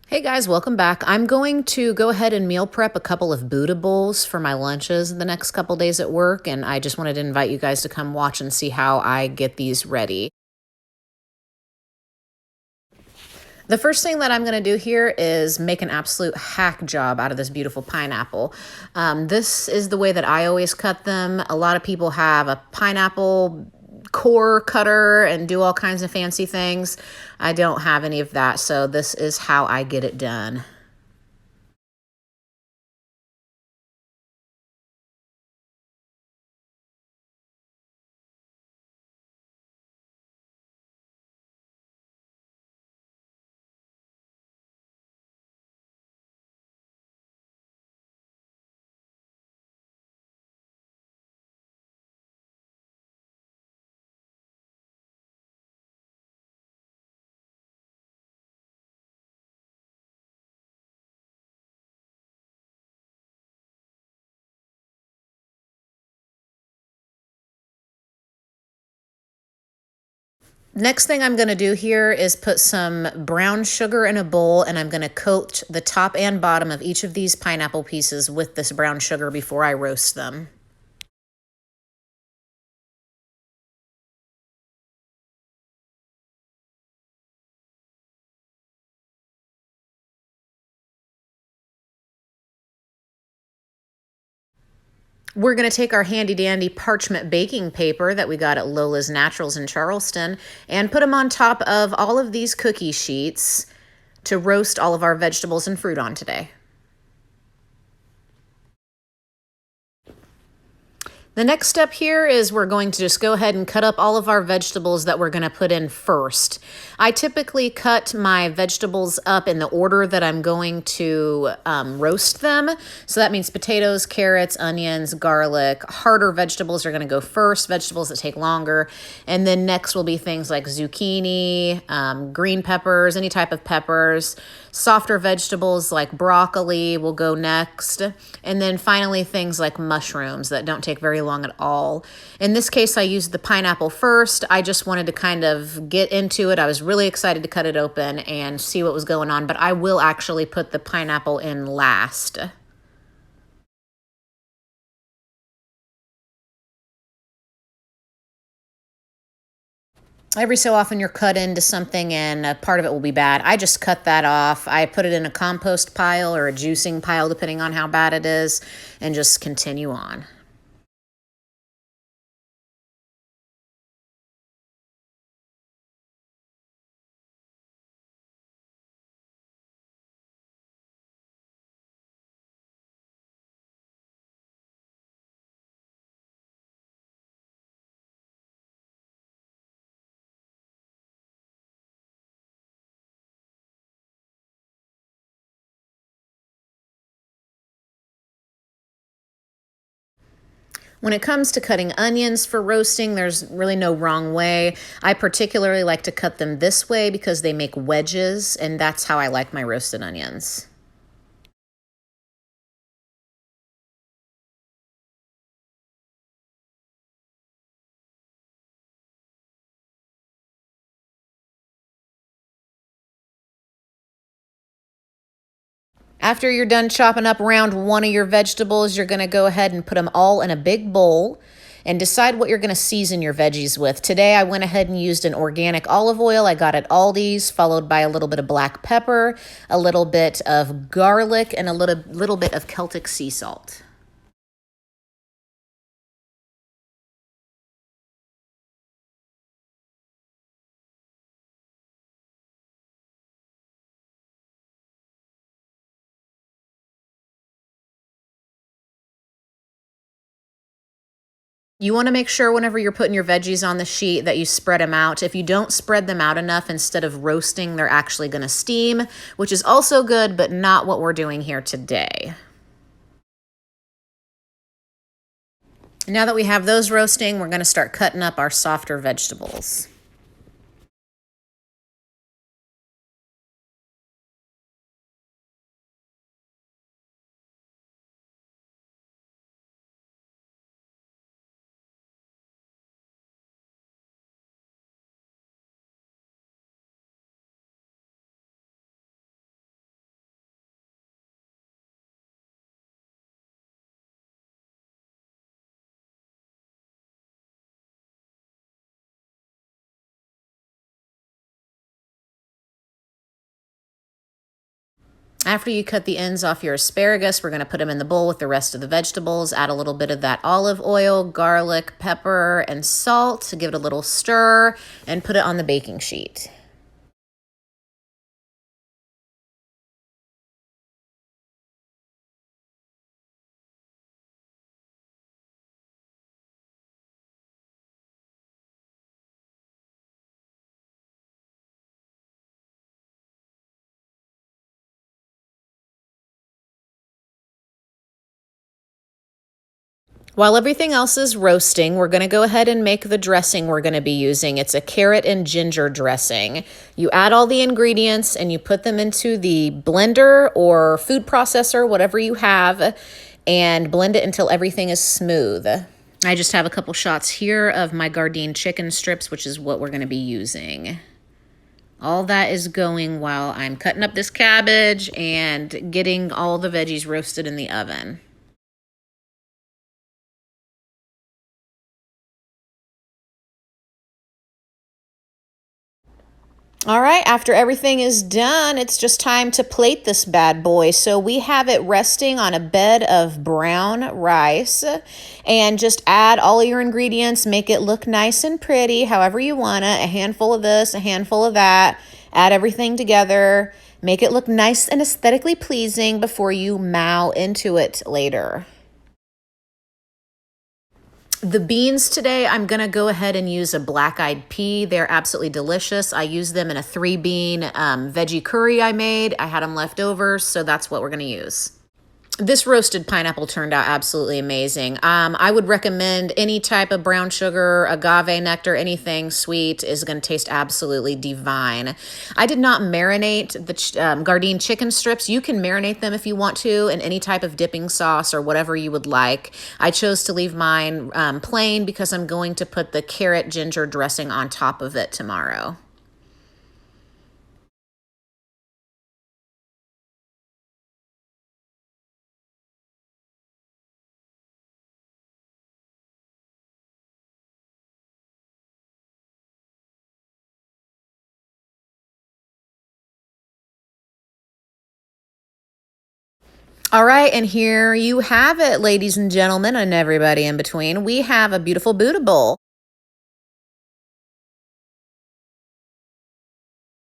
Hey guys, welcome back. I'm going to go ahead and meal prep a couple of Buddha bowls for my lunches the next couple days at work, and I just wanted to invite you guys to come watch and see how I get these ready. The first thing that I'm going to do here is make an absolute hack job out of this beautiful pineapple. This is the way that I always cut them. A lot of people have a pineapple core cutter and do all kinds of fancy things. I don't have any of that, so this is how I get it done. Next thing I'm going to do here is put some brown sugar in a bowl, and I'm going to coat the top and bottom of each of these pineapple pieces with this brown sugar before I roast them. We're going to take our handy dandy parchment baking paper that we got at Lola's Naturals in Charleston and put them on top of all of these cookie sheets to roast all of our vegetables and fruit on today. The next step here is we're going to just go ahead and cut up all of our vegetables that we're going to put in first. I typically cut my vegetables up in the order that I'm going to roast them. So that means potatoes, carrots, onions, garlic. Harder vegetables are going to go first, vegetables that take longer. And then next will be things like zucchini, green peppers, any type of peppers. Softer vegetables like broccoli will go next. And then finally things like mushrooms that don't take very long at all. In this case, I used the pineapple first. I just wanted to kind of get into it. I was really excited to cut it open and see what was going on, but I will actually put the pineapple in last. Every so often you're cut into something and a part of it will be bad. I just cut that off. I put it in a compost pile or a juicing pile, depending on how bad it is, and just continue on. When it comes to cutting onions for roasting, there's really no wrong way. I particularly like to cut them this way because they make wedges, and that's how I like my roasted onions. After you're done chopping up around one of your vegetables, you're going to go ahead and put them all in a big bowl and decide what you're going to season your veggies with. Today, I went ahead and used an organic olive oil I got at Aldi's, followed by a little bit of black pepper, a little bit of garlic, and a little bit of Celtic sea salt. You want to make sure whenever you're putting your veggies on the sheet that you spread them out. If you don't spread them out enough, instead of roasting, they're actually going to steam, which is also good, but not what we're doing here today. Now that we have those roasting, we're going to start cutting up our softer vegetables. After you cut the ends off your asparagus, we're going to put them in the bowl with the rest of the vegetables. Add a little bit of that olive oil, garlic, pepper, and salt to give it a little stir, and put it on the baking sheet. While everything else is roasting, we're going to go ahead and make the dressing we're going to be using. It's a carrot and ginger dressing. You add all the ingredients and you put them into the blender or food processor, whatever you have, and blend it until everything is smooth. I just have a couple shots here of my gardein chicken strips, which is what we're going to be using. All that is going while I'm cutting up this cabbage and getting all the veggies roasted in the oven. All right, after everything is done, it's just time to plate this bad boy. So we have it resting on a bed of brown rice, and just add all of your ingredients, make it look nice and pretty, however you want it. A handful of this, a handful of that. Add everything together, make it look nice and aesthetically pleasing before you mow into it later. The beans today, I'm going to go ahead and use a black-eyed pea. They're absolutely delicious. I used them in a 3-bean veggie curry I made. I had them left over, so that's what we're going to use. This roasted pineapple turned out absolutely amazing. I would recommend any type of brown sugar, agave nectar, anything sweet is going to taste absolutely divine. I did not marinate the gardein chicken strips. You can marinate them if you want to in any type of dipping sauce or whatever you would like. I chose to leave mine plain because I'm going to put the carrot ginger dressing on top of it tomorrow. All right, and here you have it, ladies and gentlemen, and everybody in between. We have a beautiful Buddha bowl.